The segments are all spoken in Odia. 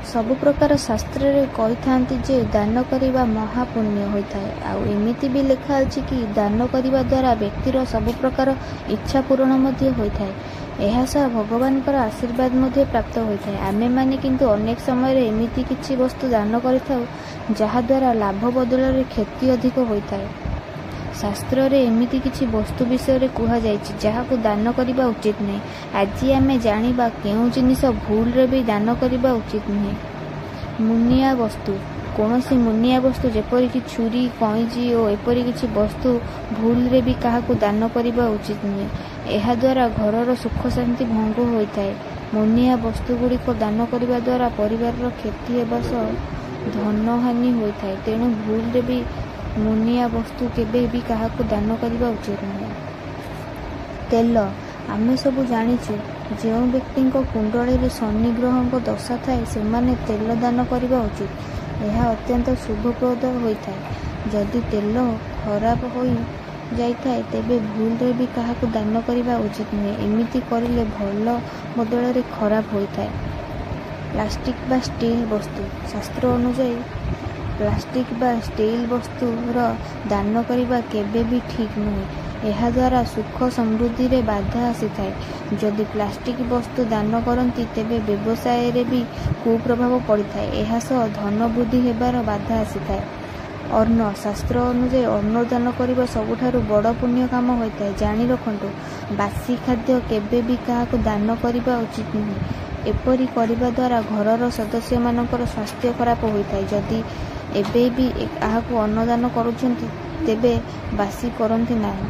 ସବୁ ପ୍ରକାର ଶାସ୍ତ୍ରରେ କହିଥାନ୍ତି ଯେ ଦାନ କରିବା ମହାପୁଣ୍ୟ ହୋଇଥାଏ। ଆଉ ଏମିତି ବି ଲେଖା ଅଛି କି ଦାନ କରିବା ଦ୍ୱାରା ବ୍ୟକ୍ତିର ସବୁ ପ୍ରକାର ଇଚ୍ଛା ପୂରଣ ମଧ୍ୟ ହୋଇଥାଏ। ଏହା ସହ ଭଗବାନଙ୍କର ଆଶୀର୍ବାଦ ମଧ୍ୟ ପ୍ରାପ୍ତ ହୋଇଥାଏ। ଆମେମାନେ କିନ୍ତୁ ଅନେକ ସମୟରେ ଏମିତି କିଛି ବସ୍ତୁ ଦାନ କରିଥାଉ ଯାହାଦ୍ୱାରା ଲାଭ ବଦଳରେ କ୍ଷତି ଅଧିକ ହୋଇଥାଏ। ଶାସ୍ତ୍ରରେ ଏମିତି କିଛି ବସ୍ତୁ ବିଷୟରେ କୁହାଯାଇଛି ଯାହାକୁ ଦାନ କରିବା ଉଚିତ ନୁହେଁ। ଆଜି ଆମେ ଜାଣିବା କେଉଁ ଜିନିଷ ଭୁଲରେ ବି ଦାନ କରିବା ଉଚିତ ନୁହେଁ। ମୁନିଆ ବସ୍ତୁ। କୌଣସି ମୁନିଆ ବସ୍ତୁ ଯେପରିକି ଛୁରୀ, କଇଁଚି ଓ ଏପରି କିଛି ବସ୍ତୁ ଭୁଲରେ ବି କାହାକୁ ଦାନ କରିବା ଉଚିତ ନୁହେଁ। ଏହାଦ୍ୱାରା ଘରର ସୁଖ ଶାନ୍ତି ଭଙ୍ଗ ହୋଇଥାଏ। ମୁନିଆ ବସ୍ତୁଗୁଡ଼ିକ ଦାନ କରିବା ଦ୍ୱାରା ପରିବାରର କ୍ଷତି ହେବା ସହ ଧନହାନି ହୋଇଥାଏ। ତେଣୁ ଭୁଲରେ ବି ମୁନିଆ ବସ୍ତୁ କେବେ ବି କାହାକୁ ଦାନ କରିବା ଉଚିତ ନୁହେଁ। ତେଲ। ଆମେ ସବୁ ଜାଣିଛୁ ଯେଉଁ ବ୍ୟକ୍ତିଙ୍କ କୁଣ୍ଡଳୀରେ ଶନି ଗ୍ରହଙ୍କ ଦଶା ଥାଏ ସେମାନେ ତେଲ ଦାନ କରିବା ଉଚିତ। ଏହା ଅତ୍ୟନ୍ତ ଶୁଭପ୍ରଦ ହୋଇଥାଏ। ଯଦି ତେଲ ଖରାପ ହୋଇ ଯାଇଥାଏ ତେବେ ଭୁଲରେ ବି କାହାକୁ ଦାନ କରିବା ଉଚିତ ନୁହେଁ। ଏମିତି କରିଲେ ଭଲ ବଦଳରେ ଖରାପ ହୋଇଥାଏ। ପ୍ଲାଷ୍ଟିକ ବା ଷ୍ଟିଲ୍ ବସ୍ତୁ। ଶାସ୍ତ୍ର ଅନୁଯାୟୀ ପ୍ଲାଷ୍ଟିକ ବା ଷ୍ଟିଲ୍ ବସ୍ତୁର ଦାନ କରିବା କେବେ ବି ଠିକ୍ ନୁହେଁ। ଏହାଦ୍ୱାରା ସୁଖ ସମୃଦ୍ଧିରେ ବାଧା ଆସିଥାଏ। ଯଦି ପ୍ଲାଷ୍ଟିକ ବସ୍ତୁ ଦାନ କରନ୍ତି ତେବେ ବ୍ୟବସାୟରେ ବି କୁପ୍ରଭାବ ପଡ଼ିଥାଏ। ଏହା ସହ ଧନ ବୃଦ୍ଧି ହେବାର ବାଧା ଆସିଥାଏ। ଅନ୍ନ। ଶାସ୍ତ୍ର ଅନୁଯାୟୀ ଅନ୍ନ ଦାନ କରିବା ସବୁଠାରୁ ବଡ଼ ପୁଣ୍ୟ କାମ ହୋଇଥାଏ। ଜାଣି ରଖନ୍ତୁ, ବାସି ଖାଦ୍ୟ କେବେ ବି କାହାକୁ ଦାନ କରିବା ଉଚିତ ନୁହେଁ। ଏପରି କରିବା ଦ୍ୱାରା ଘରର ସଦସ୍ୟମାନଙ୍କର ସ୍ୱାସ୍ଥ୍ୟ ଖରାପ ହୋଇଥାଏ। ଯଦି ଏବେ ବି କାହାକୁ ଅନ୍ନ ଦାନ କରୁଛନ୍ତି ତେବେ ବାସି କରନ୍ତି ନାହିଁ।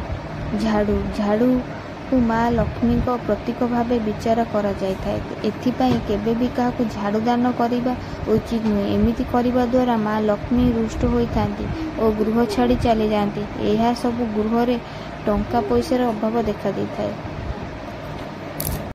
ଝାଡ଼ୁ। ଝାଡ଼ୁକୁ ମା ଲକ୍ଷ୍ମୀଙ୍କ ପ୍ରତୀକ ଭାବେ ବିଚାର କରାଯାଇଥାଏ। ଏଥିପାଇଁ କେବେ ବି କାହାକୁ ଝାଡ଼ୁ ଦାନ କରିବା ଉଚିତ ନୁହେଁ। ଏମିତି କରିବା ଦ୍ୱାରା ମା ଲକ୍ଷ୍ମୀ ରୁଷ୍ଟ ହୋଇଥାନ୍ତି ଓ ଗୃହ ଛାଡ଼ି ଚାଲିଯାଆନ୍ତି। ଏହା ସବୁ ଗୃହରେ ଟଙ୍କା ପଇସାର ଅଭାବ ଦେଖାଦେଇଥାଏ।